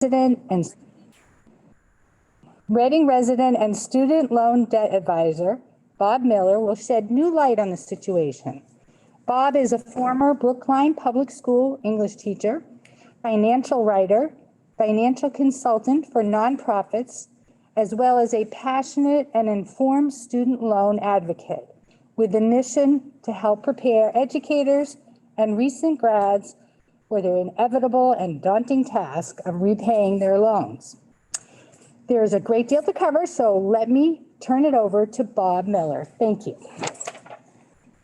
Reading resident and student loan debt advisor, Bob Miller, will shed new light on the situation. Bob is a former Brookline Public School English teacher, financial writer, financial consultant for nonprofits, as well as a passionate and informed student loan advocate with the mission to help prepare educators and recent grads for their inevitable and daunting task of repaying their loans. There is a great deal to cover, so let me turn it over to Bob Miller. Thank you.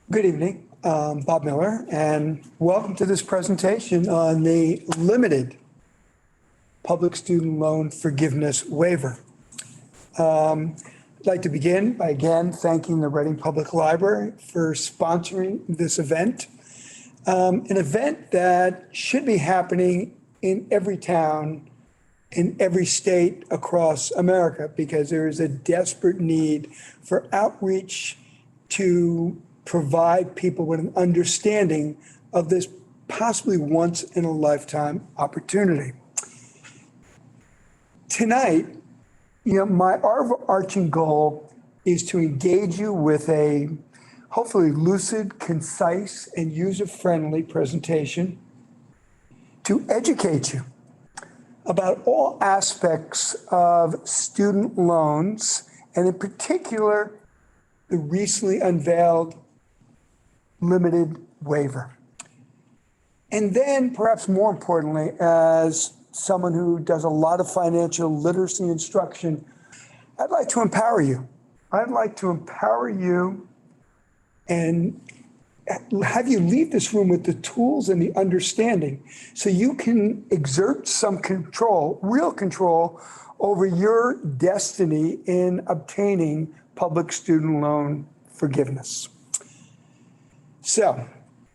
Good evening, Bob Miller, and welcome to this presentation on the limited public student loan forgiveness waiver. I'd like to begin by again thanking the Reading Public Library for sponsoring this event, an event that should be happening in every town, in every state across America, because there is a desperate need for outreach to provide people with an understanding of this possibly once in a lifetime opportunity. Tonight, my overarching goal is to engage you with a hopefully lucid, concise, and user-friendly presentation to educate you about all aspects of student loans, and in particular, the recently unveiled limited waiver. And then, perhaps more importantly, as someone who does a lot of financial literacy instruction, I'd like to empower you. I'd like to empower you and have you leave this room with the tools and the understanding so you can exert some control, real control, over your destiny in obtaining public student loan forgiveness. So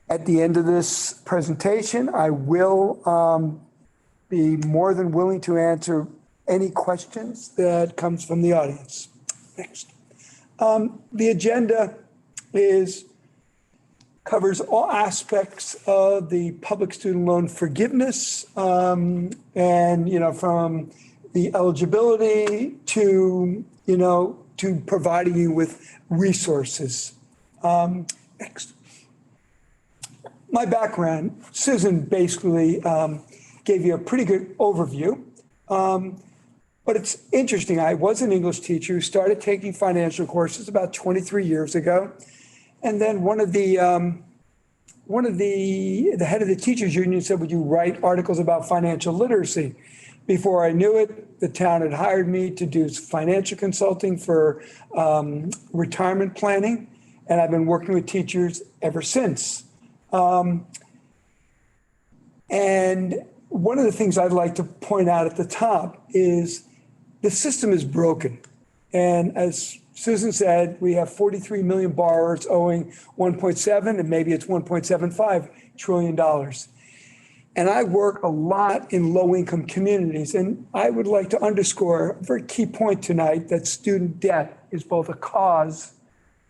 at the end of this presentation, I will be more than willing to answer any questions that comes from the audience. Next. The agenda covers all aspects of the public student loan forgiveness, and from the eligibility to providing you with resources. Next. My background, Susan basically gave you a pretty good overview, but it's interesting. I was an English teacher who started taking financial courses about 23 years ago. And then one of the head of the teachers union said, would you write articles about financial literacy? Before I knew it, the town had hired me to do financial consulting for retirement planning. And I've been working with teachers ever since. And one of the things I'd like to point out at the top is the system is broken. And as Susan said, we have 43 million borrowers owing 1.7, and maybe it's 1.75 trillion dollars. And I work a lot in low-income communities, and I would like to underscore a very key point tonight, that student debt is both a cause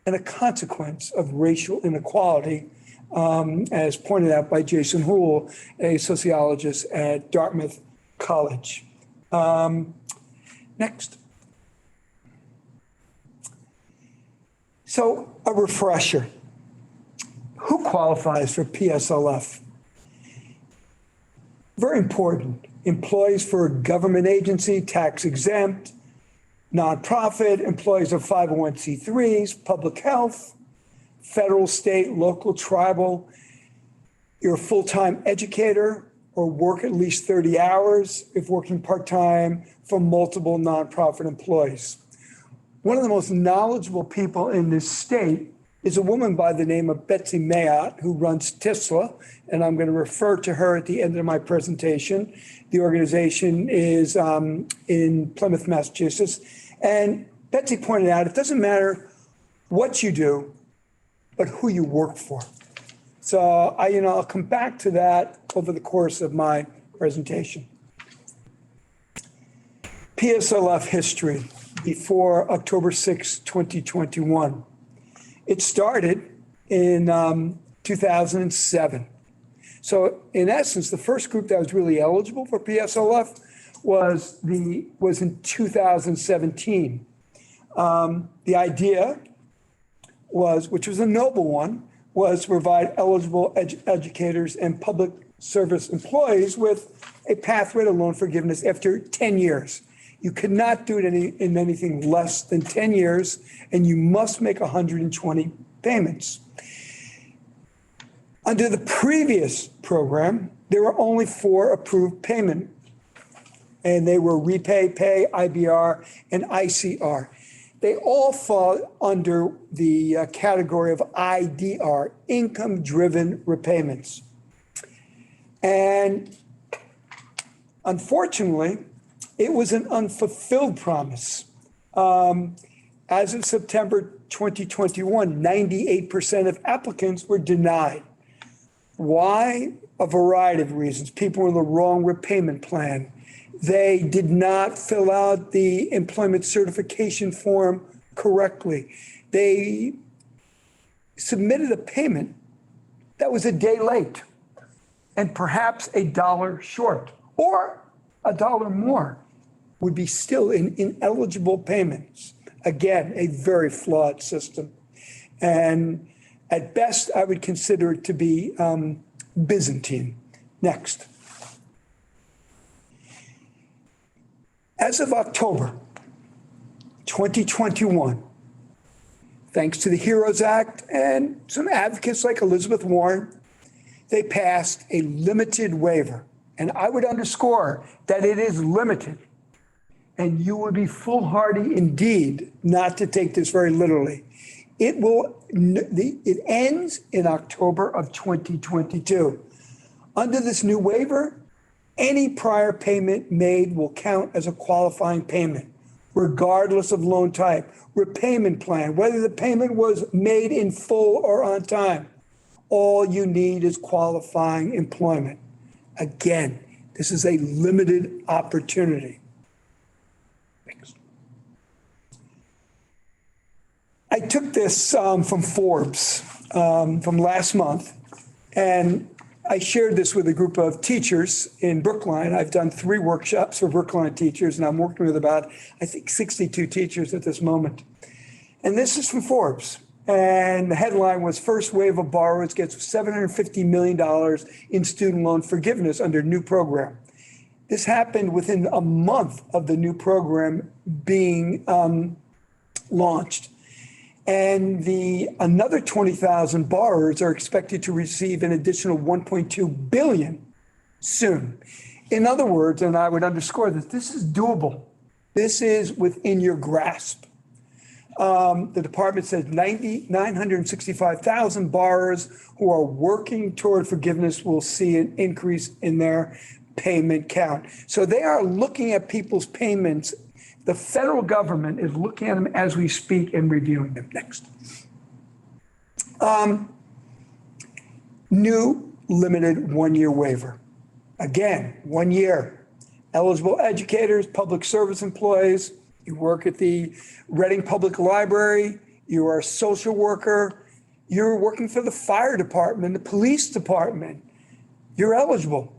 and a consequence of racial inequality, as pointed out by Jason Houle, a sociologist at Dartmouth College. Next. So a refresher, who qualifies for PSLF? Very important, employees for a government agency, tax exempt, nonprofit, employees of 501c3s, public health, federal, state, local, tribal. You're a full-time educator or work at least 30 hours if working part-time for multiple nonprofit employees. One of the most knowledgeable people in this state is a woman by the name of Betsy Mayotte, who runs TSLA, and I'm going to refer to her at the end of my presentation. The organization is in Plymouth, Massachusetts. And Betsy pointed out, it doesn't matter what you do, but who you work for. So I'll come back to that over the course of my presentation. PSLF history before October 6, 2021. It started in 2007. So in essence, the first group that was really eligible for PSLF was in 2017. The idea was, which was a noble one, was to provide eligible educators and public service employees with a pathway to loan forgiveness after 10 years. You cannot do it in anything less than 10 years, and you must make 120 payments. Under the previous program, there were only 4 approved payment, and they were Repay, Pay, IBR, and ICR. They all fall under the category of IDR, income-driven repayments. And unfortunately, it was an unfulfilled promise. As of September 2021, 98% of applicants were denied. Why? A variety of reasons. People were in the wrong repayment plan. They did not fill out the employment certification form correctly. They submitted a payment that was a day late and perhaps $1 short, or $1 more would be still in ineligible payments. Again, a very flawed system. And at best, I would consider it to be Byzantine. Next. As of October 2021, thanks to the HEROES Act and some advocates like Elizabeth Warren, they passed a limited waiver. And I would underscore that it is limited. And you would be foolhardy indeed not to take this very literally. It ends in October of 2022. Under this new waiver, any prior payment made will count as a qualifying payment, regardless of loan type, repayment plan, whether the payment was made in full or on time. All you need is qualifying employment. Again, this is a limited opportunity. Thanks. I took this from Forbes from last month, and I shared this with a group of teachers in Brookline. I've done 3 workshops for Brookline teachers, and I'm working with about, I think, 62 teachers at this moment. And this is from Forbes. And the headline was, First Wave of Borrowers Gets $750 million in Student Loan Forgiveness Under New Program. This happened within a month of the new program being launched. And another 20,000 borrowers are expected to receive an additional 1.2 billion soon. In other words, and I would underscore this is doable. This is within your grasp. The department says 965,000 borrowers who are working toward forgiveness will see an increase in their payment count. So they are looking at people's payments. The federal government is looking at them as we speak and reviewing them. Next. New limited 1-year waiver. Again, 1 year. Eligible educators, public service employees, you work at the Reading Public Library, you are a social worker, you're working for the fire department, the police department, you're eligible.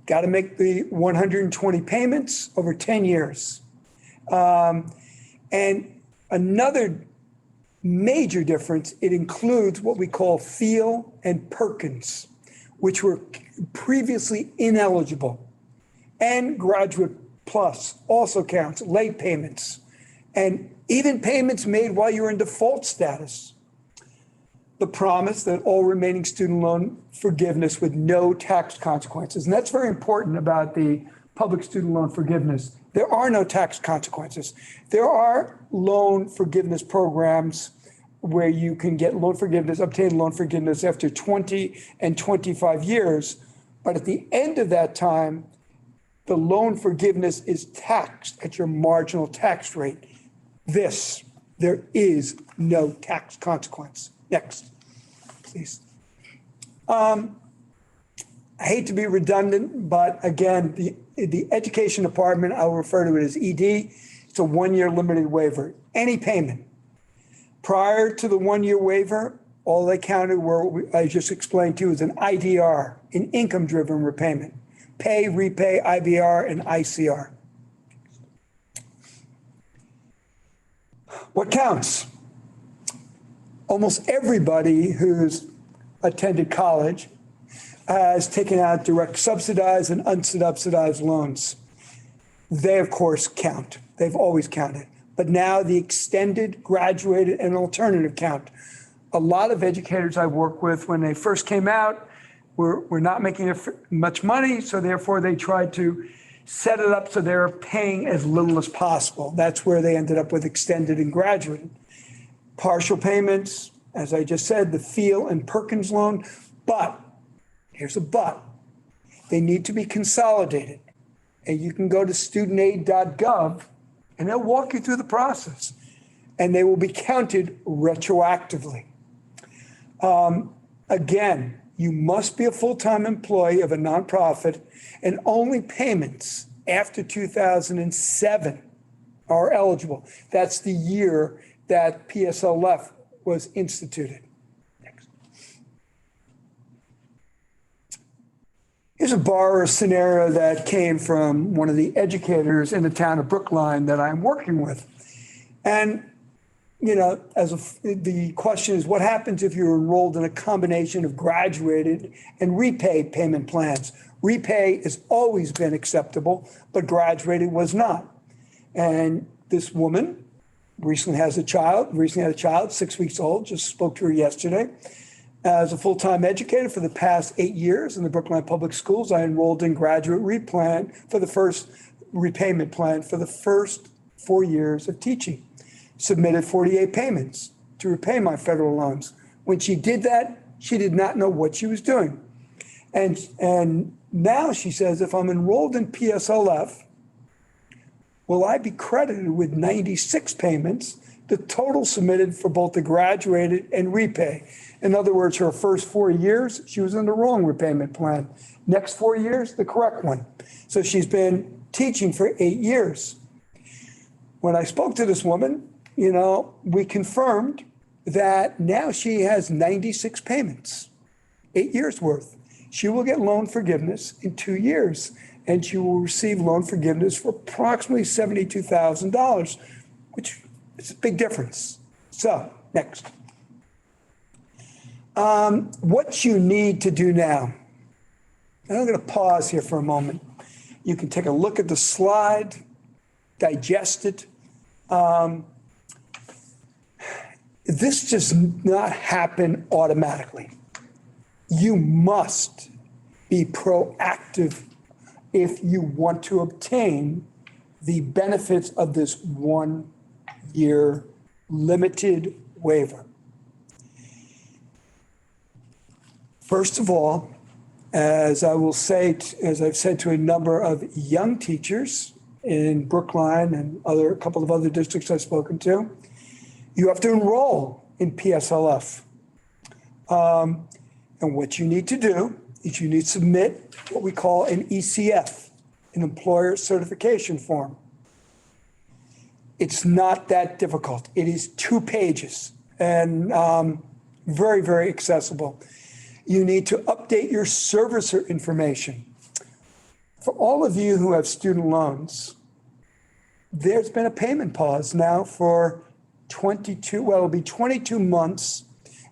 Got to make the 120 payments over 10 years. And another major difference, it includes what we call Thiel and Perkins, which were previously ineligible. And Graduate Plus also counts, late payments, and even payments made while you're in default status. The promise that all remaining student loan forgiveness with no tax consequences. And that's very important about the public student loan forgiveness. There are no tax consequences. There are loan forgiveness programs where you can get loan forgiveness, obtain loan forgiveness after 20 and 25 years. But at the end of that time, the loan forgiveness is taxed at your marginal tax rate. There is no tax consequence. Next, please. I hate to be redundant, but again, the education department, I'll refer to it as ED, it's a 1-year limited waiver. Any payment. Prior to the 1-year waiver, all they counted were, I just explained to you, is an IDR, an income-driven repayment. pay, repay, IBR, and ICR. What counts? Almost everybody who's attended college has taken out direct subsidized and unsubsidized loans. They, of course, count. They've always counted. But now the extended, graduated, and alternative count. A lot of educators I work with, when they first came out, were not making much money, so therefore they tried to set it up so they're paying as little as possible. That's where they ended up with extended and graduated. Partial payments, as I just said, the Thiel and Perkins loan, but, here's a but, they need to be consolidated. And you can go to studentaid.gov and they'll walk you through the process and they will be counted retroactively. Again, you must be a full-time employee of a nonprofit and only payments after 2007 are eligible. That's the year that PSLF was instituted. Next. Here's a borrower scenario that came from one of the educators in the town of Brookline that I'm working with. And, you know, the question is, what happens if you're enrolled in a combination of graduated and repaid payment plans? Repay has always been acceptable, but graduated was not. And this woman recently had a child, 6 weeks old, just spoke to her yesterday. As a full-time educator for the past 8 years in the Brookline Public Schools, I enrolled in graduate repayment plan for the first 4 years of teaching. Submitted 48 payments to repay my federal loans. When she did that, she did not know what she was doing. And now she says, if I'm enrolled in PSLF, will I be credited with 96 payments, the total submitted for both the graduated and repay? In other words, her first 4 years, she was in the wrong repayment plan. Next 4 years, the correct one. So she's been teaching for 8 years. When I spoke to this woman, you know, we confirmed that now she has 96 payments, 8 years worth. She will get loan forgiveness in 2 years, and she will receive loan forgiveness for approximately $72,000, which is a big difference. So, next. What you need to do now. And I'm going to pause here for a moment. You can take a look at the slide, digest it. This does not happen automatically. You must be proactive if you want to obtain the benefits of this 1 year limited waiver. First of all, as I've said to a number of young teachers in Brookline and a couple of other districts I've spoken to, you have to enroll in PSLF. And what you need to do is you need to submit what we call an ECF, an employer certification form. It's not that difficult. It is 2 pages and very, very accessible. You need to update your servicer information. For all of you who have student loans, there's been a payment pause now for it'll be 22 months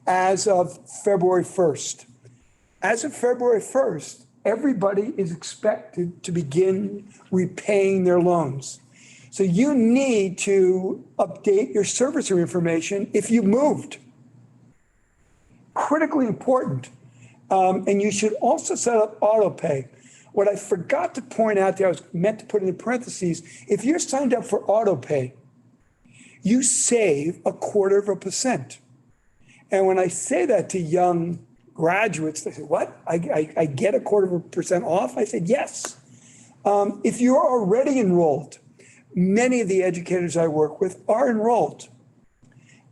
as of February 1st. As of February 1st, everybody is expected to begin repaying their loans. So you need to update your servicer information if you moved. Critically important. And you should also set up auto pay. What I forgot to point out there, I was meant to put in parentheses, if you're signed up for auto pay, you save 0.25%. And when I say that to young graduates, they say, what? I get 0.25% off? I said, yes. If you're already enrolled, many of the educators I work with are enrolled.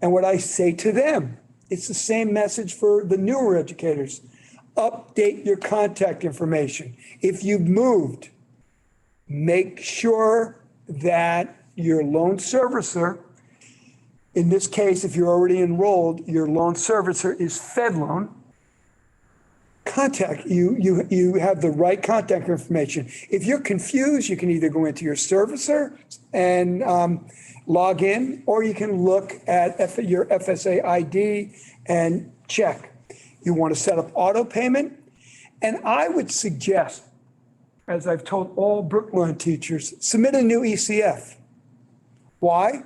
And what I say to them, it's the same message for the newer educators. Update your contact information. If you've moved, make sure that your loan servicer, in this case, if you're already enrolled, your loan servicer is FedLoan. contact, you have the right contact information. If you're confused, you can either go into your servicer and log in, or you can look at your FSA ID and check. You want to set up auto payment. And I would suggest, as I've told all Brookline teachers, submit a new ECF. Why?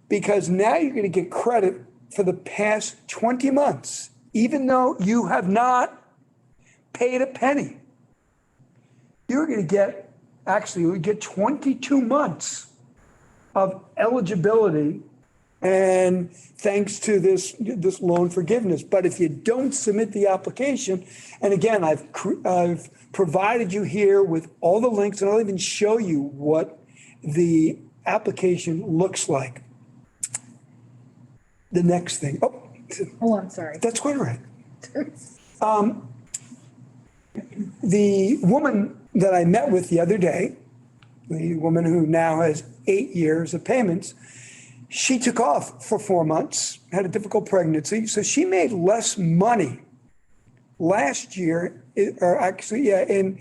Because now you're going to get credit for the past 20 months, even though you have not paid a penny. You're going to get, actually, you get 22 months of eligibility, and thanks to this loan forgiveness. But if you don't submit the application, and again, I've provided you here with all the links, and I'll even show you what the application looks like. The next thing. Oh, I'm sorry. That's quite all right. The woman that I met with the other day, the woman who now has 8 years of payments, she took off for 4 months, had a difficult pregnancy, so she made less money last year, or actually, in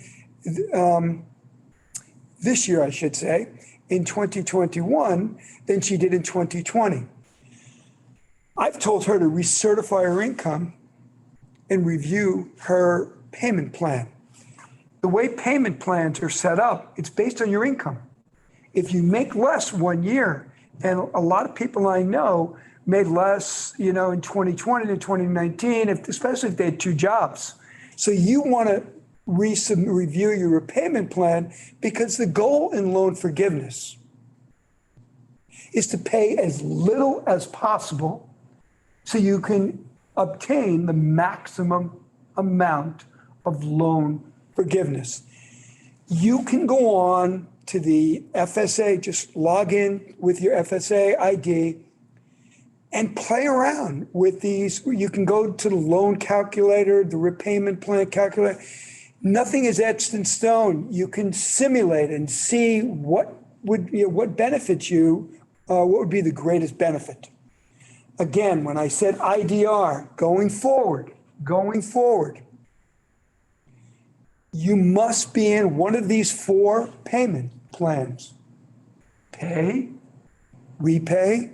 this year, I should say, in 2021 than she did in 2020. I've told her to recertify her income and review her payment plan. The way payment plans are set up, it's based on your income. If you make less 1 year, and a lot of people I know made less, in 2020 to 2019, especially if they had 2 jobs. So you want to review your repayment plan, because the goal in loan forgiveness is to pay as little as possible so you can obtain the maximum amount of loan forgiveness. You can go on to the FSA, just log in with your FSA ID and play around with these. You can go to the loan calculator, the repayment plan calculator. Nothing is etched in stone. You can simulate and see what benefits you, what would be the greatest benefit. Again, when I said IDR, going forward, you must be in one of these 4 payment plans: pay, repay,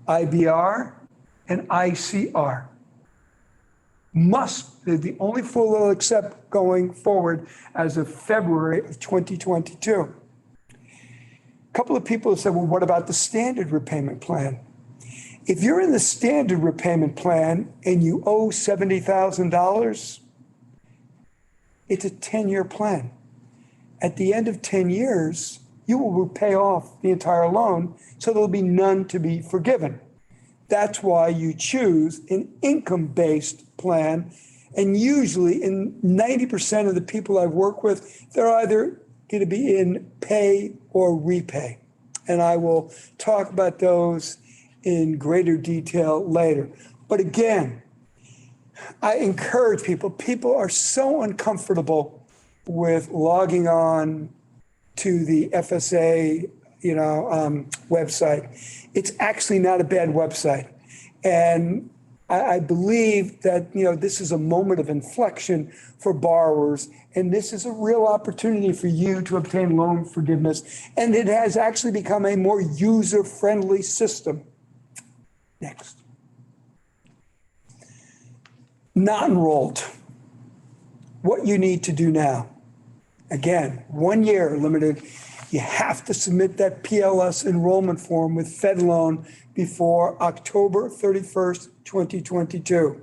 IBR, and ICR. Must, they're the only 4 they'll accept going forward as of February of 2022. A couple of people have said, well, what about the standard repayment plan? If you're in the standard repayment plan and you owe $70,000, it's a 10-year plan. At the end of 10 years, you will pay off the entire loan, so there'll be none to be forgiven. That's why you choose an income-based plan. And usually, in 90% of the people I've worked with, they're either going to be in pay or repay. And I will talk about those in greater detail later. But again, I encourage people. People are so uncomfortable with logging on to the FSA, website. It's actually not a bad website. And I believe that, this is a moment of inflection for borrowers, and this is a real opportunity for you to obtain loan forgiveness. And it has actually become a more user-friendly system. Next. Not enrolled. What you need to do now. Again, 1 year limited. You have to submit that PLS enrollment form with FedLoan before October 31st, 2022.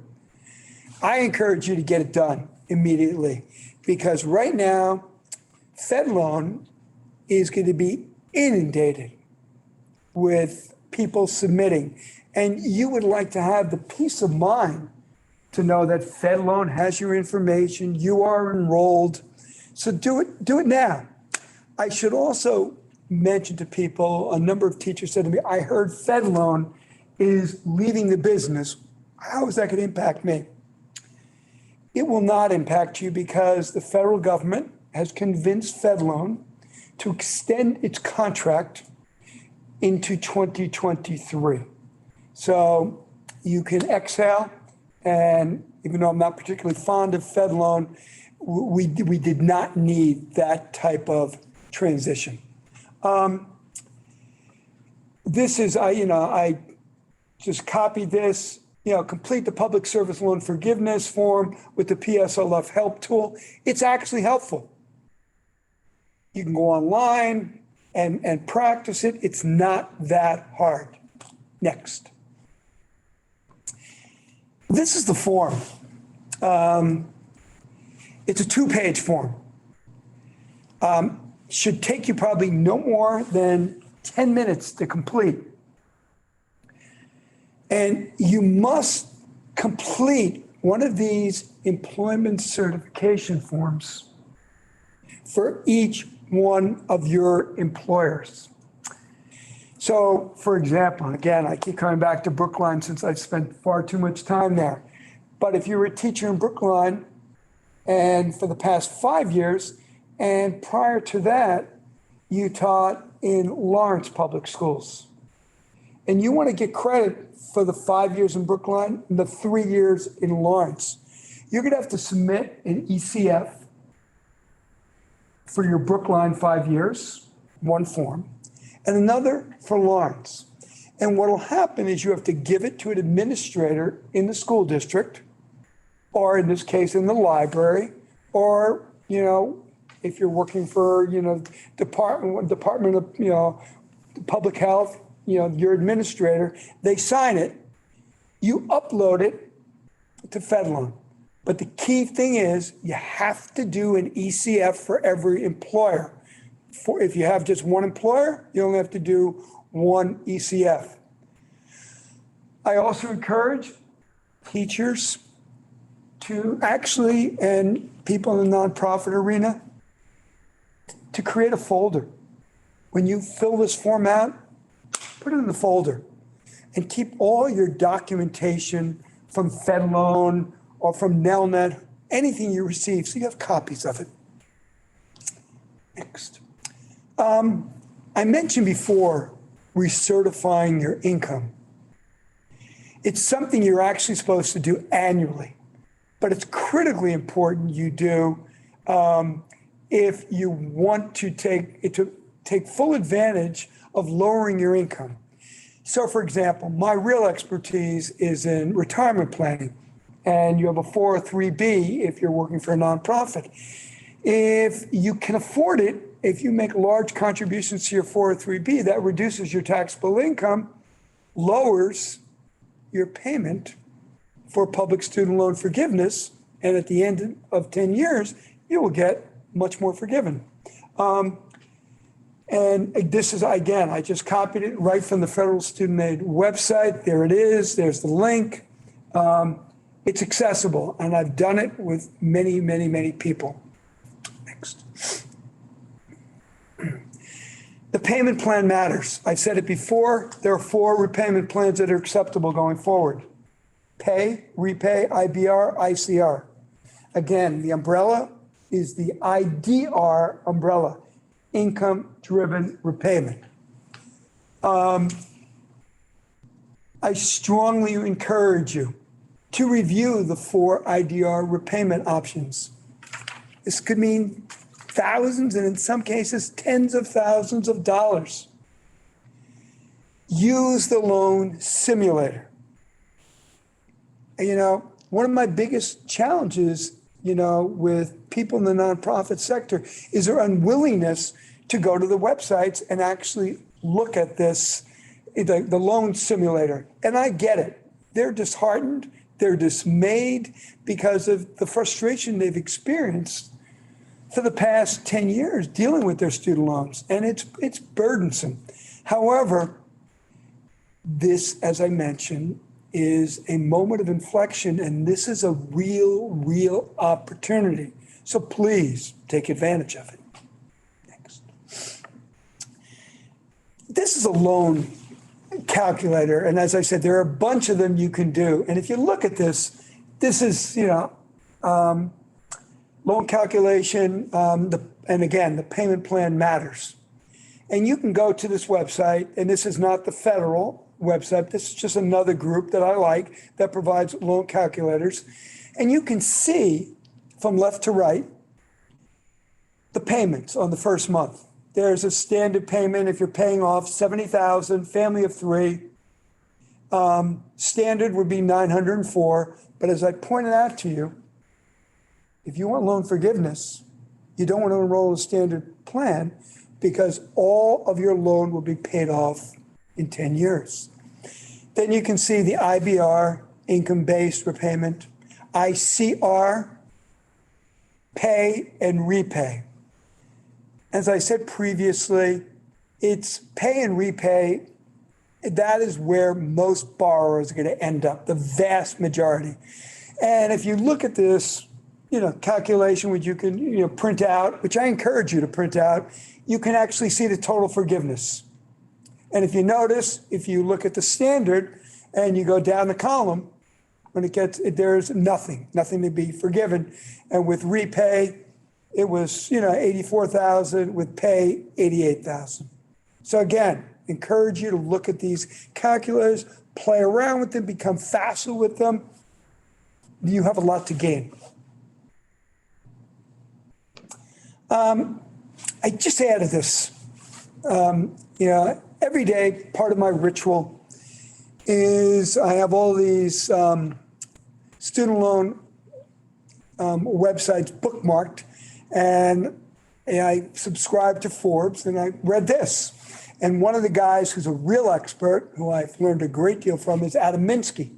I encourage you to get it done immediately, because right now, FedLoan is going to be inundated with people submitting. And you would like to have the peace of mind to know that FedLoan has your information, you are enrolled. So do it now. I should also mention to people, a number of teachers said to me, I heard FedLoan is leaving the business. How is that going to impact me? It will not impact you, because the federal government has convinced FedLoan to extend its contract into 2023. So you can exhale and even though I'm not particularly fond of Fed loan, we did not need that type of transition. This is, I just copied this, complete the public service loan forgiveness form with the PSLF help tool. It's actually helpful. You can go online and practice it. It's not that hard. Next. This is the form. It's a 2-page form. Should take you probably no more than 10 minutes to complete. And you must complete one of these employment certification forms for each one of your employers. So, for example, again, I keep coming back to Brookline since I've spent far too much time there. But if you were a teacher in Brookline and for the past 5 years, and prior to that, you taught in Lawrence Public Schools, and you want to get credit for the 5 years in Brookline and the 3 years in Lawrence, you're going to have to submit an ECF for your Brookline 5 years, one form, and another for Lawrence. And what will happen is you have to give it to an administrator in the school district, or in this case, in the library, or, if you're working for, Department of, Public Health, your administrator, they sign it, you upload it to FedLoan. But the key thing is you have to do an ECF for every employer. If you have just one employer, you only have to do one ECF. I also encourage teachers to actually, and people in the nonprofit arena, to create a folder. When you fill this form out, put it in the folder and keep all your documentation from FedLoan or from Nelnet, anything you receive, so you have copies of it. Next. I mentioned before recertifying your income. It's something you're actually supposed to do annually, but it's critically important you do if you want to take full advantage of lowering your income. So, for example, my real expertise is in retirement planning, and you have a 403B if you're working for a nonprofit. If you can afford it, if you make large contributions to your 403B, that reduces your taxable income, lowers your payment for public student loan forgiveness, and at the end of 10 years, you will get much more forgiven. And this is, again, I just copied it right from the Federal Student Aid website. There it is. There's the link. It's accessible, and I've done it with many, many, many people. Next. The payment plan matters. I've said it before. There are 4 repayment plans that are acceptable going forward. Pay, repay, IBR, ICR. Again, the umbrella is the IDR umbrella, income-driven repayment. I strongly encourage you to review the 4 IDR repayment options. This could mean thousands, and in some cases, tens of thousands of dollars. Use the loan simulator. One of my biggest challenges, with people in the nonprofit sector is their unwillingness to go to the websites and actually look at this, the loan simulator. And I get it. They're disheartened. They're dismayed because of the frustration they've experienced for the past 10 years dealing with their student loans. And it's burdensome. However, this, as I mentioned, is a moment of inflection, and this is a real opportunity. So please take advantage of it. Next. This is a loan calculator, and as I said, there are a bunch of them you can do. And if you look at this, this is, loan calculation, and again, the payment plan matters. And you can go to this website, and this is not the federal website. This is just another group that I like that provides loan calculators. And you can see from left to right the payments on the first month. There's a standard payment if you're paying off $70,000, family of three. Standard would be $904. But as I pointed out to you, if you want loan forgiveness, you don't want to enroll in a standard plan because all of your loan will be paid off in 10 years. Then you can see the IBR, income-based repayment, ICR, pay and repay. As I said previously, it's pay and repay. That is where most borrowers are going to end up, the vast majority. And if you look at this, calculation, which you can, print out, which I encourage you to print out, you can actually see the total forgiveness. And if you notice, if you look at the standard and you go down the column, there's nothing to be forgiven. And with repay, it was, 84,000, with pay, 88,000. So again, encourage you to look at these calculators, play around with them, become facile with them. You have a lot to gain. I just added this. Every day, part of my ritual is I have all these student loan websites bookmarked, and I subscribe to Forbes, and I read this. And one of the guys who's a real expert, who I've learned a great deal from, is Adam Minsky.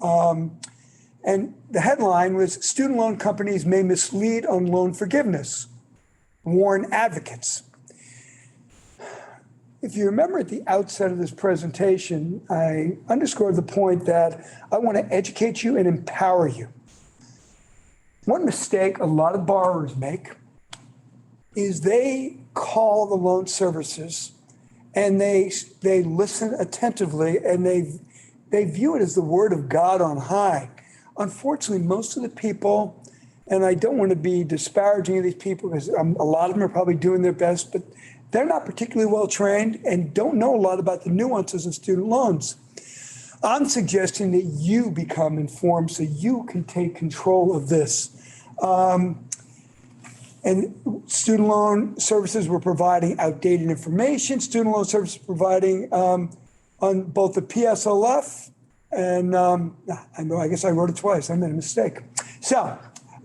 And the headline was, "Student loan companies may mislead on loan forgiveness. Warn advocates." If you remember at the outset of this presentation, I underscored the point that I want to educate you and empower you. One mistake a lot of borrowers make is they call the loan services and they listen attentively and they view it as the word of God on high. Unfortunately, most of the people, and I don't want to be disparaging of these people because a lot of them are probably doing their best, but they're not particularly well trained and don't know a lot about the nuances of student loans. I'm suggesting that you become informed so you can take control of this. And student loan services were providing outdated information. Student loan services providing on both the PSLF and I guess I wrote it twice. I made a mistake. So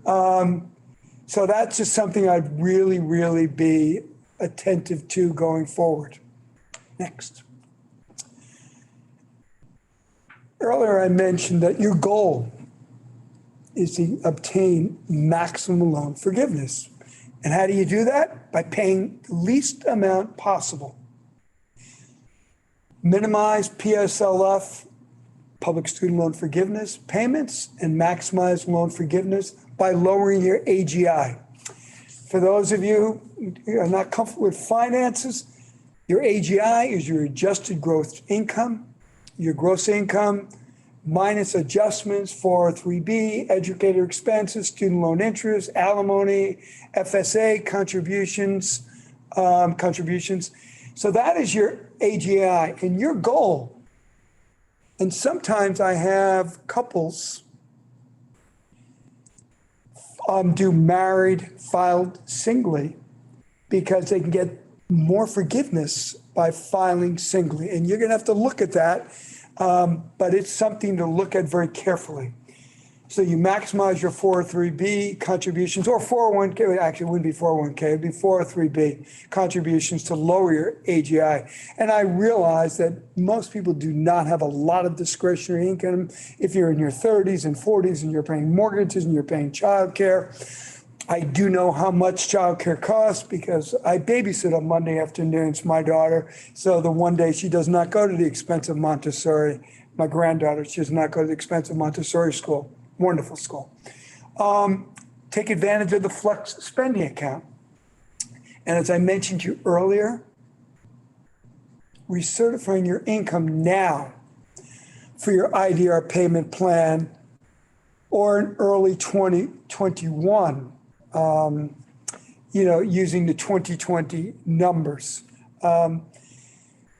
that's just something I'd really, really be attentive to going forward. Next. Earlier, I mentioned that your goal is to obtain maximum loan forgiveness. And how do you do that? By paying the least amount possible. Minimize PSLF, public student loan forgiveness payments, and maximize loan forgiveness by lowering your AGI. For those of you who are not comfortable with finances, your AGI is your adjusted gross income, your gross income minus adjustments for 3B, educator expenses, student loan interest, alimony, FSA contributions. So that is your AGI and your goal. And sometimes I have couples do married filed singly because they can get more forgiveness by filing singly. And you're going to have to look at that, but it's something to look at very carefully. So you maximize your 403B contributions, or 401k, actually it wouldn't be 401k, it'd be 403B contributions to lower your AGI. And I realize that most people do not have a lot of discretionary income. If you're in your 30s and 40s and you're paying mortgages and you're paying childcare, I do know how much childcare costs because I babysit on Monday afternoons my daughter. So the one day she does not go to the expensive Montessori, my granddaughter, she does not go to the expensive Montessori school. Wonderful school. Take advantage of the flex spending account. And as I mentioned to you earlier, recertifying your income now for your IDR payment plan or in early 2021, using the 2020 numbers.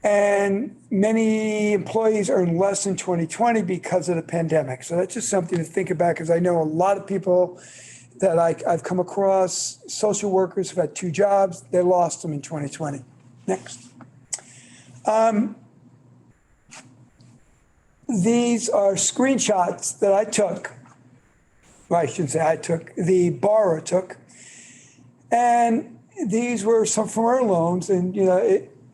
And many employees earn less in 2020 because of the pandemic. So that's just something to think about, because I know a lot of people that I've come across, social workers who've had 2 jobs, they lost them in 2020. Next. These are screenshots that I took. Well, I shouldn't say I took, the borrower took. And these were some from our loans. And,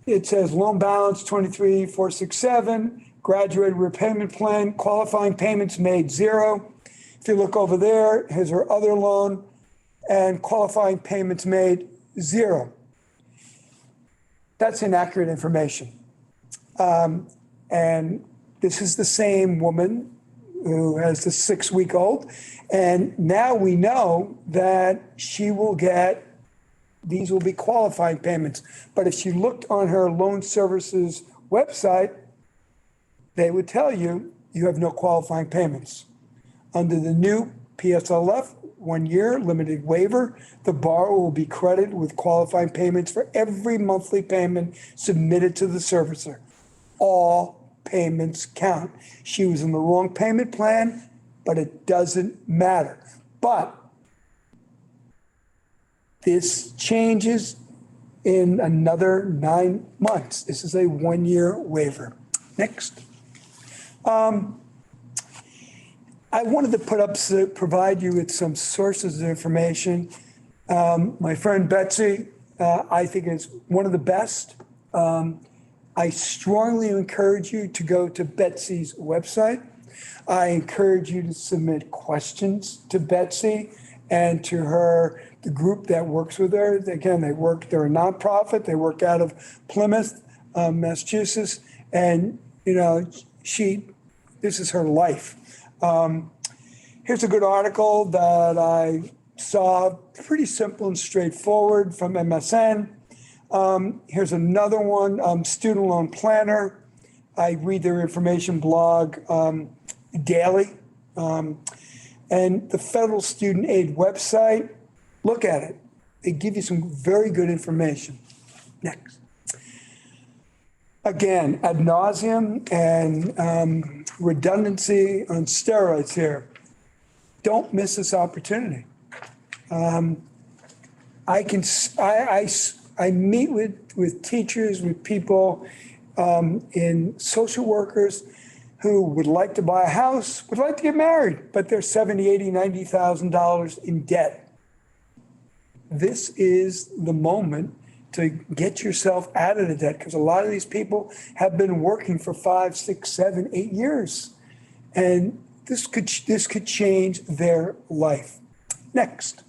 it says loan balance 23,467, graduated repayment plan, qualifying payments made 0. If you look over there, here's her other loan, and qualifying payments made 0. That's inaccurate information. And this is the same woman who has the 6-week-old. And now we know that she will get, these will be qualifying payments. But if she looked on her loan services website, they would tell you, you have no qualifying payments. Under the new PSLF, 1-year limited waiver, the borrower will be credited with qualifying payments for every monthly payment submitted to the servicer. All payments count. She was in the wrong payment plan, but it doesn't matter. But this changes in another 9 months. This is a 1-year waiver. Next. I wanted to provide you with some sources of information. My friend Betsy, I think is one of the best. I strongly encourage you to go to Betsy's website. I encourage you to submit questions to Betsy and to her, the group that works with her. Again, they're a nonprofit. They work out of Plymouth, Massachusetts. And, this is her life. Here's a good article that I saw, pretty simple and straightforward from MSN. Here's another one, Student Loan Planner. I read their information blog daily. And the Federal Student Aid website, look at it. They give you some very good information. Next. Again, ad nauseum and redundancy on steroids here. Don't miss this opportunity. I meet with teachers, with people in social workers who would like to buy a house, would like to get married, but they're $70,000, $80,000, $90,000 in debt. This is the moment to get yourself out of the debt, because a lot of these people have been working for 5, 6, 7, 8 years. And this could change their life. Next.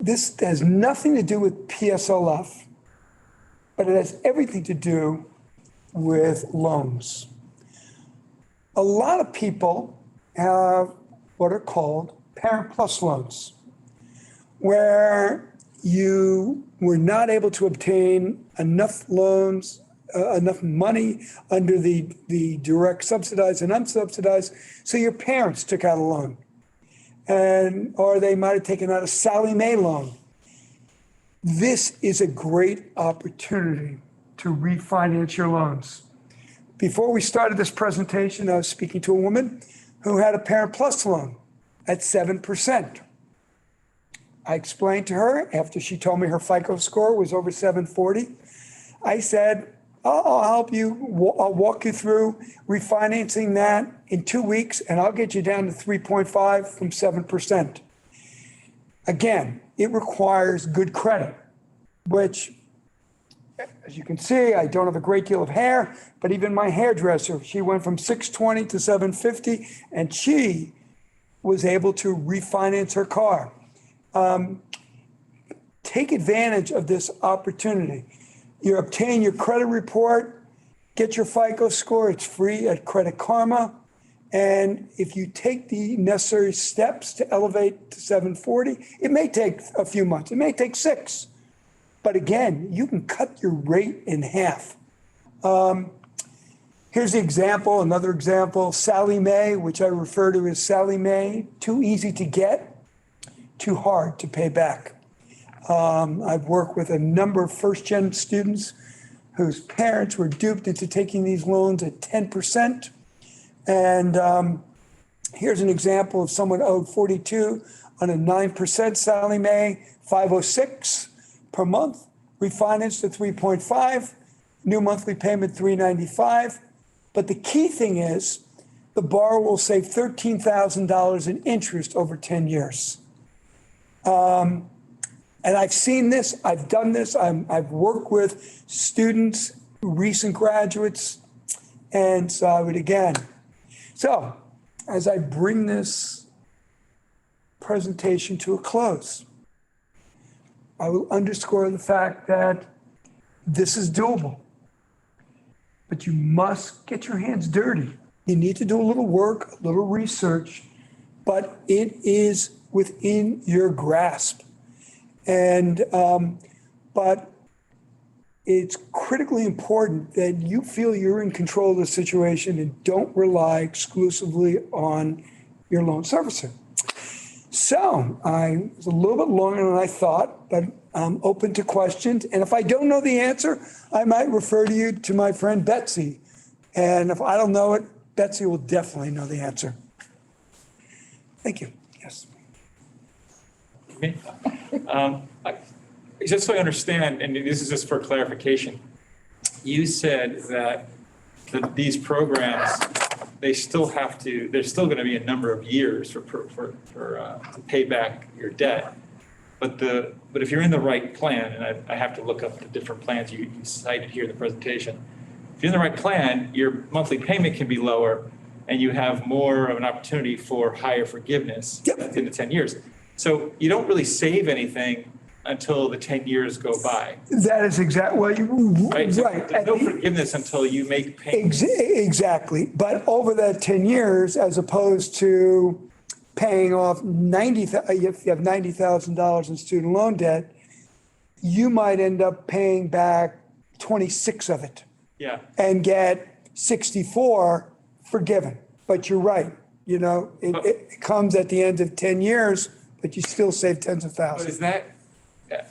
This has nothing to do with PSLF, but it has everything to do with loans. A lot of people have what are called Parent Plus loans, where you were not able to obtain enough loans, enough money under the direct subsidized and unsubsidized, so your parents took out a loan. Or they might have taken out a Sally Mae loan. This is a great opportunity to refinance your loans. Before we started this presentation, I was speaking to a woman who had a Parent Plus loan at 7%. I explained to her, after she told me her FICO score was over 740, I said, I'll help you, I'll walk you through refinancing that in 2 weeks, and I'll get you down to 3.5 from 7%. Again, it requires good credit, which, as you can see, I don't have a great deal of hair, but even my hairdresser, she went from 620 to 750, and she was able to refinance her car. Take advantage of this opportunity. You obtain your credit report, get your FICO score, it's free at Credit Karma. And if you take the necessary steps to elevate to 740, it may take a few months, it may take 6. But again, you can cut your rate in half. Here's the example, another example, Sally Mae, which I refer to as Sally Mae, too easy to get, too hard to pay back. I've worked with a number of first-gen students whose parents were duped into taking these loans at 10%. And here's an example of someone owed 42 on a 9% Sallie Mae, 506 per month, refinanced to 3.5, new monthly payment 395. But the key thing is the borrower will save $13,000 in interest over 10 years. And I've seen this, I've done this, I've worked with students, recent graduates, and saw it again. So as I bring this presentation to a close, I will underscore the fact that this is doable, but you must get your hands dirty. You need to do a little work, a little research, but it is within your grasp. And, but it's critically important that you feel you're in control of the situation and don't rely exclusively on your loan servicer. So I was a little bit longer than I thought, but I'm open to questions. And if I don't know the answer, I might refer to you to my friend Betsy. And if I don't know it, Betsy will definitely know the answer. Thank you. Yes. Me? Just so I understand, and this is just for clarification, you said that these programs, there's still going to be a number of years to pay back your debt. But if you're in the right plan, and I have to look up the different plans you cited here in the presentation, if you're in the right plan, your monthly payment can be lower and you have more of an opportunity for higher forgiveness in the 10 years. So you don't really save anything until the 10 years go by. That is exactly, well, Right? So right. there's no forgiveness until you make payments. Exactly. But over that 10 years, as opposed to paying off if you have $90,000 in student loan debt, you might end up paying back 26 of it. Yeah. And get 64 forgiven. But you're right. You know, it comes at the end of 10 years, but you still save tens of But thousands. is that,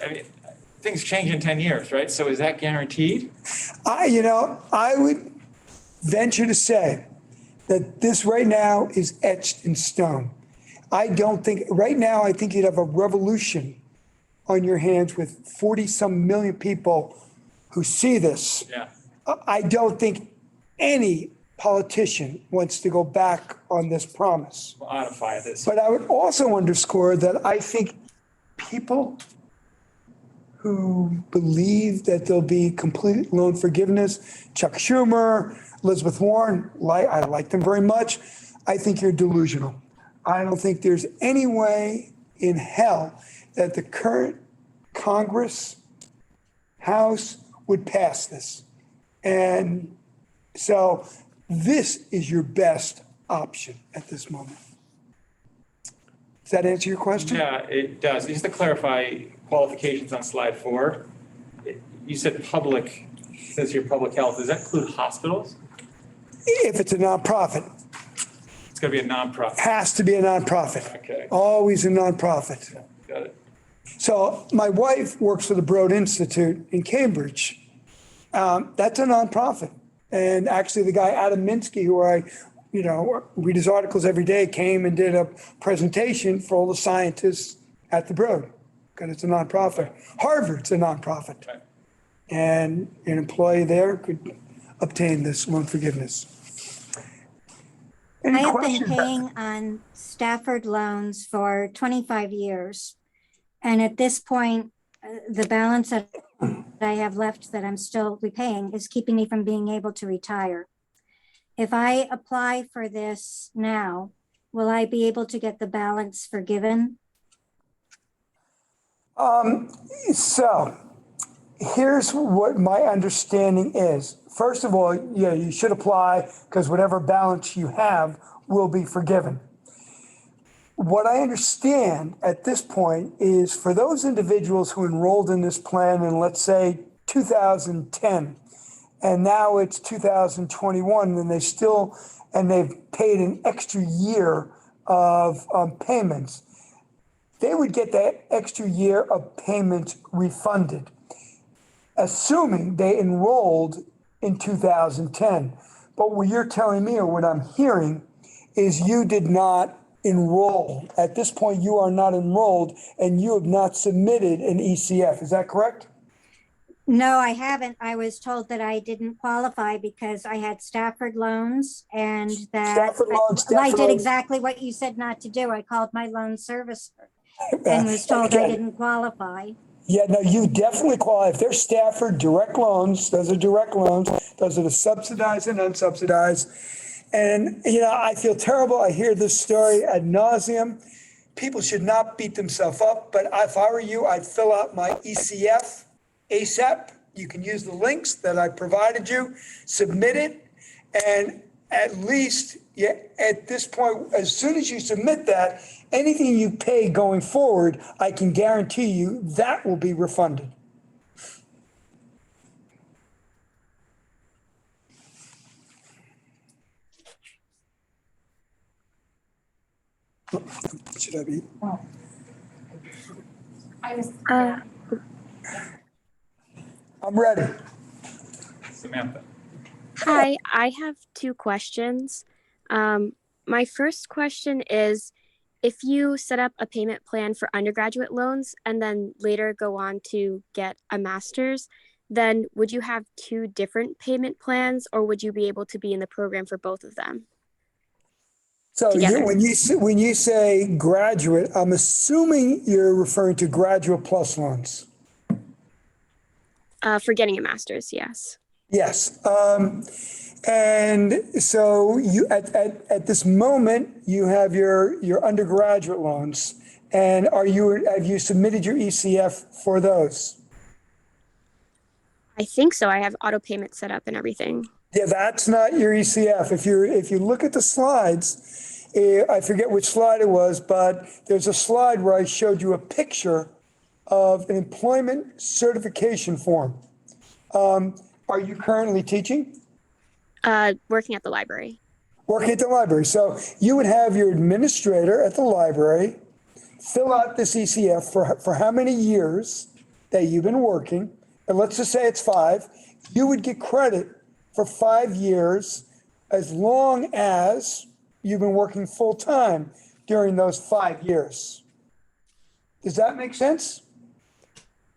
I mean, things change in 10 years, right? So is that guaranteed? I would venture to say that this right now is etched in stone. I don't think, right now, I think you'd have a revolution on your hands with 40-some million people who see this. Yeah. I don't think any politician wants to go back on this promise. Modify this. But I would also underscore that I think people who believe that there'll be complete loan forgiveness, Chuck Schumer, Elizabeth Warren, I like them very much. I think you're delusional. I don't think there's any way in hell that the current Congress, House would pass this. And so this is your best option at this moment. Does that answer your question? Yeah, it does. Just to clarify qualifications on slide 4, you said public, it says here public health. Does that include hospitals? If it's a nonprofit. It's going to be a nonprofit. Has to be a nonprofit. Okay. Always a nonprofit. Got it. So my wife works for the Broad Institute in Cambridge. That's a nonprofit. And actually the guy, Adam Minsky, who I read his articles every day, came and did a presentation for all the scientists at the Broad, because it's a nonprofit. Harvard's a nonprofit. Right. And an employee there could obtain this loan forgiveness. I Any have been questions? paying on Stafford loans for 25 years. And at this point, the balance that I have left that I'm still repaying is keeping me from being able to retire. If I apply for this now, will I be able to get the balance forgiven? So here's what my understanding is. First of all, yeah, you should apply because whatever balance you have will be forgiven. What I understand at this point is for those individuals who enrolled in this plan in, let's say, 2010, and now it's 2021, and they've paid an extra year of payments, they would get that extra year of payments refunded, assuming they enrolled in 2010. But what you're telling me, or what I'm hearing, is you did not enroll. At this point, you are not enrolled and you have not submitted an ECF. Is that correct? No, I haven't. I was told that I didn't qualify because I had Stafford loans and that Stafford loans, I Stafford did loans. exactly what you said not to do. I called my loan servicer and was told I Again, didn't qualify. Yeah, no, you definitely qualify. If they're Stafford direct loans, those are direct loans. Those are the subsidized and unsubsidized. And, I feel terrible. I hear this story ad nauseum. People should not beat themselves up, but if I were you, I'd fill out my ECF ASAP. You can use the links that I provided you, submit it, and at least, at this point, as soon as you submit that, anything you pay going forward, I can guarantee you that will be refunded. Should I be? I'm ready. Samantha. Hi, I have two questions. My first question is, if you set up a payment plan for undergraduate loans and then later go on to get a master's, then would you have two different payment plans, or would you be able to be in the program for both of them? So Together. when you say graduate, I'm assuming you're referring to graduate plus loans. For getting a master's, yes. Yes. And so you at this moment you have your undergraduate loans, and have you submitted your ECF for those? I think so. I have auto payment set up and everything. Yeah, that's not your ECF. If you look at the slides, I forget which slide it was, but there's a slide where I showed you a picture of an employment certification form. Are you currently teaching? Working at the library. Working at the library. So you would have your administrator at the library fill out this ECF for how many years that you've been working. And let's just say it's 5. You would get credit for 5 years as long as you've been working full time during those 5 years. Does that make sense?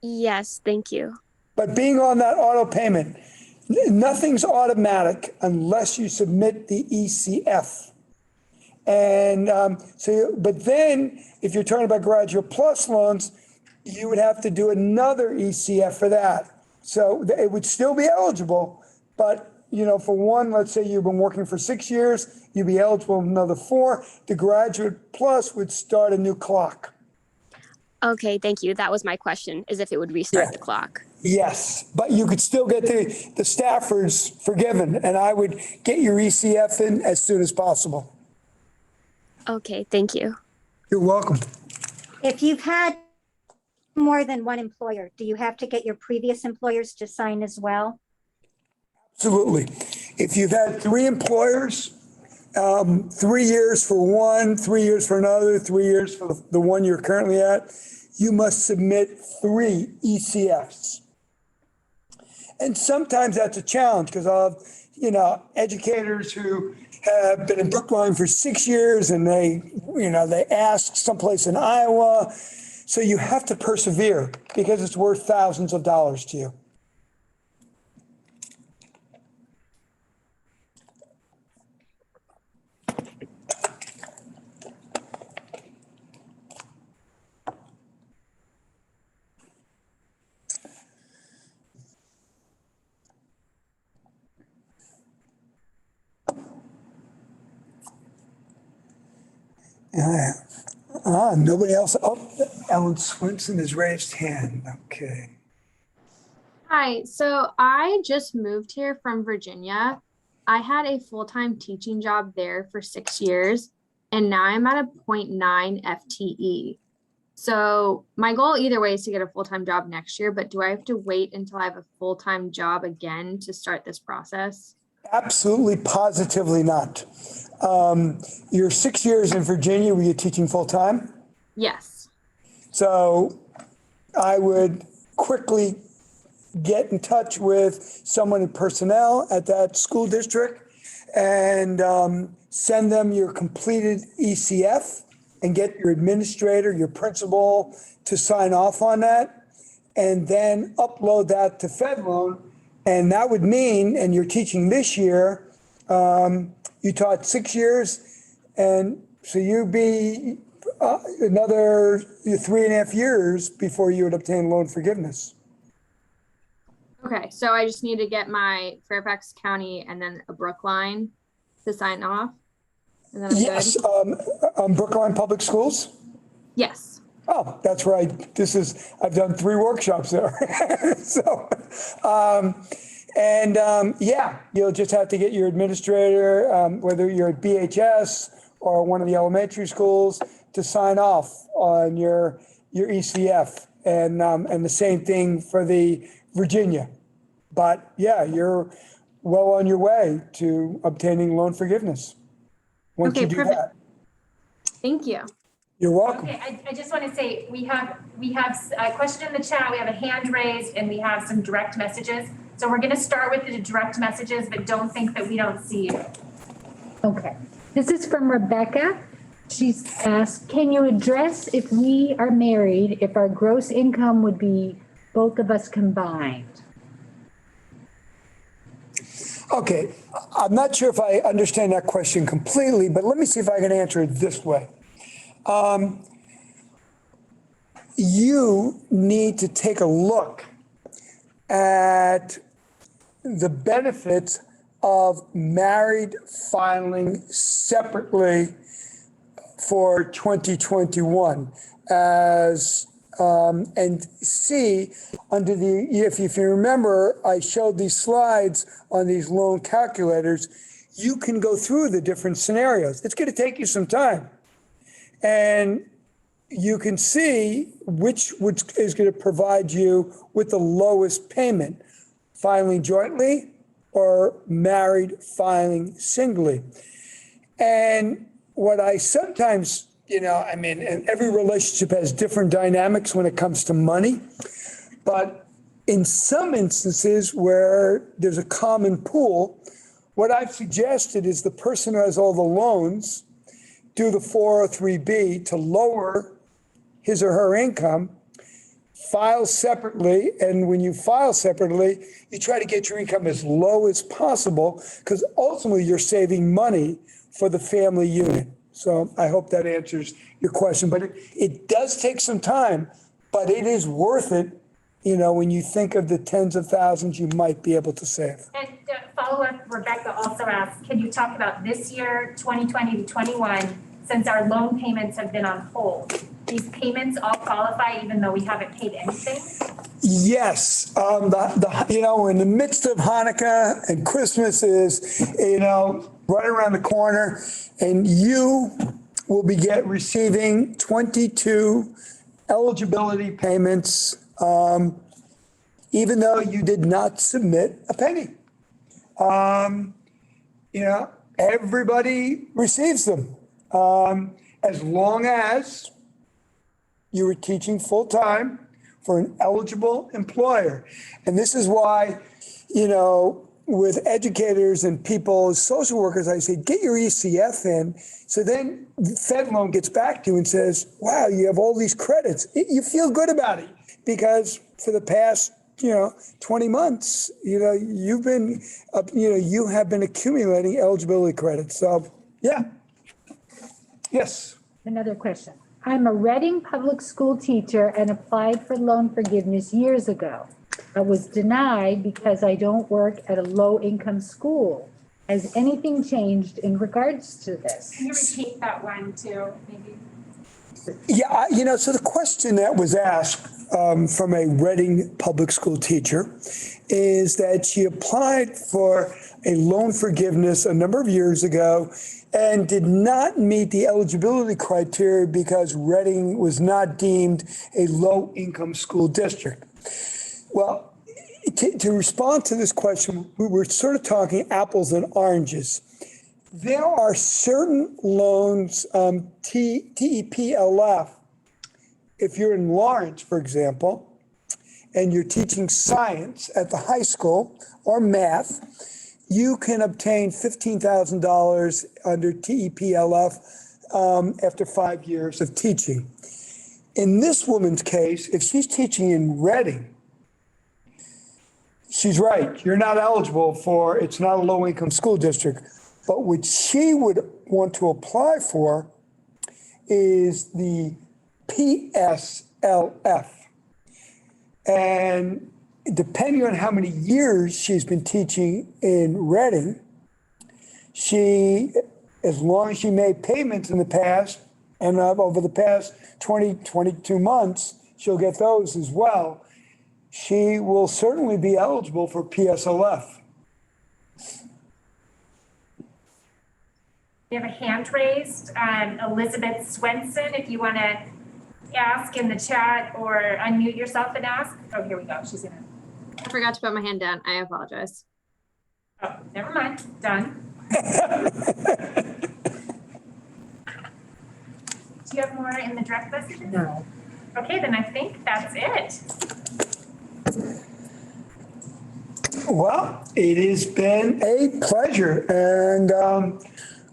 Yes, thank you. But being on that auto payment, nothing's automatic unless you submit the ECF. And but then if you're talking about graduate plus loans, you would have to do another ECF for that. So it would still be eligible, but for one, let's say you've been working for 6 years, you'd be eligible for another 4. The graduate plus would start a new clock. Okay, thank you. That was my question, is if it would restart the clock. Yes, but you could still get the Staffords forgiven, and I would get your ECF in as soon as possible. Okay, thank you. You're welcome. If you've had more than one employer, do you have to get your previous employers to sign as well? Absolutely. If you've had 3 employers, 3 years for one, 3 years for another, 3 years for the one you're currently at, you must submit 3 ECFs. And sometimes that's a challenge because of, educators who have been in Brookline for 6 years and they ask someplace in Iowa. So you have to persevere because it's worth thousands of dollars to you. Nobody else. Oh, Ellen Swinson has raised hand. Okay. Hi, so I just moved here from Virginia. I had a full-time teaching job there for 6 years, and now I'm at a 0.9 FTE. So my goal either way is to get a full-time job next year, but do I have to wait until I have a full-time job again to start this process? Absolutely, positively not. Your 6 years in Virginia, were you teaching full time? Yes. So I would quickly get in touch with someone in personnel at that school district and send them your completed ECF and get your administrator, your principal to sign off on that, and then upload that to FedLoan. And that would mean, and you're teaching this year, you taught 6 years, and so you'd be another 3.5 years before you would obtain loan forgiveness. Okay, so I just need to get my Fairfax County and then a Brookline to sign off. And then I'm Yes, good. Brookline Public Schools? Yes. Oh, that's right. I've done 3 workshops there. So, yeah, you'll just have to get your administrator, whether you're at BHS or one of the elementary schools, to sign off on your ECF, and the same thing for the Virginia. But yeah, you're well on your way to obtaining loan forgiveness. Once Okay, you do perfect. that, Thank you. you're welcome. Okay, I just want to say, we have a question in the chat, we have a hand raised, and we have some direct messages. So we're going to start with the direct messages, but don't think that we don't see you. Okay. This is from Rebecca. She's asked, can you address if we are married, if our gross income would be both of us combined? Okay, I'm not sure if I understand that question completely, but let me see if I can answer it this way. You need to take a look at the benefits of married filing separately for 2021 as and see under the, if you remember, I showed these slides on these loan calculators. You can go through the different scenarios. It's going to take you some time. And you can see which is going to provide you with the lowest payment, filing jointly or married filing singly. And what I sometimes, and every relationship has different dynamics when it comes to money. But in some instances where there's a common pool, what I've suggested is the person who has all the loans do the 403B to lower his or her income, file separately. And when you file separately, you try to get your income as low as possible because ultimately you're saving money for the family unit. So I hope that answers your question, but it does take some time, but it is worth it, when you think of the tens of thousands you might be able to save. And follow up, Rebecca also asked, can you talk about this year, 2020 to 21, since our loan payments have been on hold? These payments all qualify even though we haven't paid anything? Yes, in the midst of Hanukkah and Christmas is, right around the corner, and you will be receiving 22 eligibility payments, even though you did not submit a penny. Everybody receives them, as long as you were teaching full-time for an eligible employer. And this is why, with educators and people, social workers, I say, get your ECF in. So then FedLoan gets back to you and says, wow, you have all these credits. You feel good about it because for the past, 20 months, you have been accumulating eligibility credits. So, yeah. Yes. Another question. I'm a Reading public school teacher and applied for loan forgiveness years ago. I was denied because I don't work at a low-income school. Has anything changed in regards to this? Can you repeat that one too, maybe? Yeah, so the question that was asked from a Reading public school teacher is that she applied for a loan forgiveness a number of years ago and did not meet the eligibility criteria because Reading was not deemed a low-income school district. Well, to respond to this question, we were sort of talking apples and oranges. There are certain loans, TEPLF, if you're in Lawrence, for example, and you're teaching science at the high school or math, you can obtain $15,000 under TEPLF after 5 years of teaching. In this woman's case, if she's teaching in Reading, she's right, you're not eligible for, it's not a low-income school district. But what she would want to apply for is the PSLF. And depending on how many years she's been teaching in Reading, she, as long as she made payments in the past and over the past 22 months, she'll get those as well. She will certainly be eligible for PSLF. We have a hand raised, Elizabeth Swenson, if you want to ask in the chat or unmute yourself and ask. Oh, here we go. She's gonna. I forgot to put my hand down. I apologize. Oh, never mind. Done. Do you have more in the direct messages? No. Okay, then I think that's it. Well, it has been a pleasure. And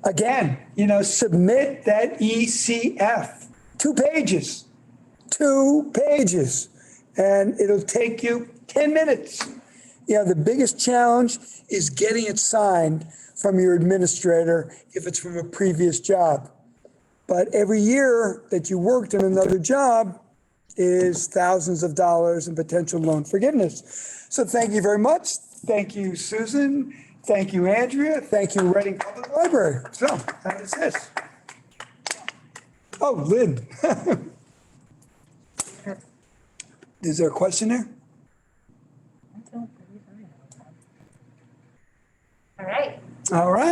again, submit that ECF. 2 pages. 2 pages. And it'll take you 10 minutes. The biggest challenge is getting it signed from your administrator if it's from a previous job. But every year that you worked in another job is thousands of dollars in potential loan forgiveness. So thank you very much. Thank you, Susan. Thank you, Andrea. Thank you, Reading Public Library. So that is this. Oh, Lynn. Is there a question there? All right. All right.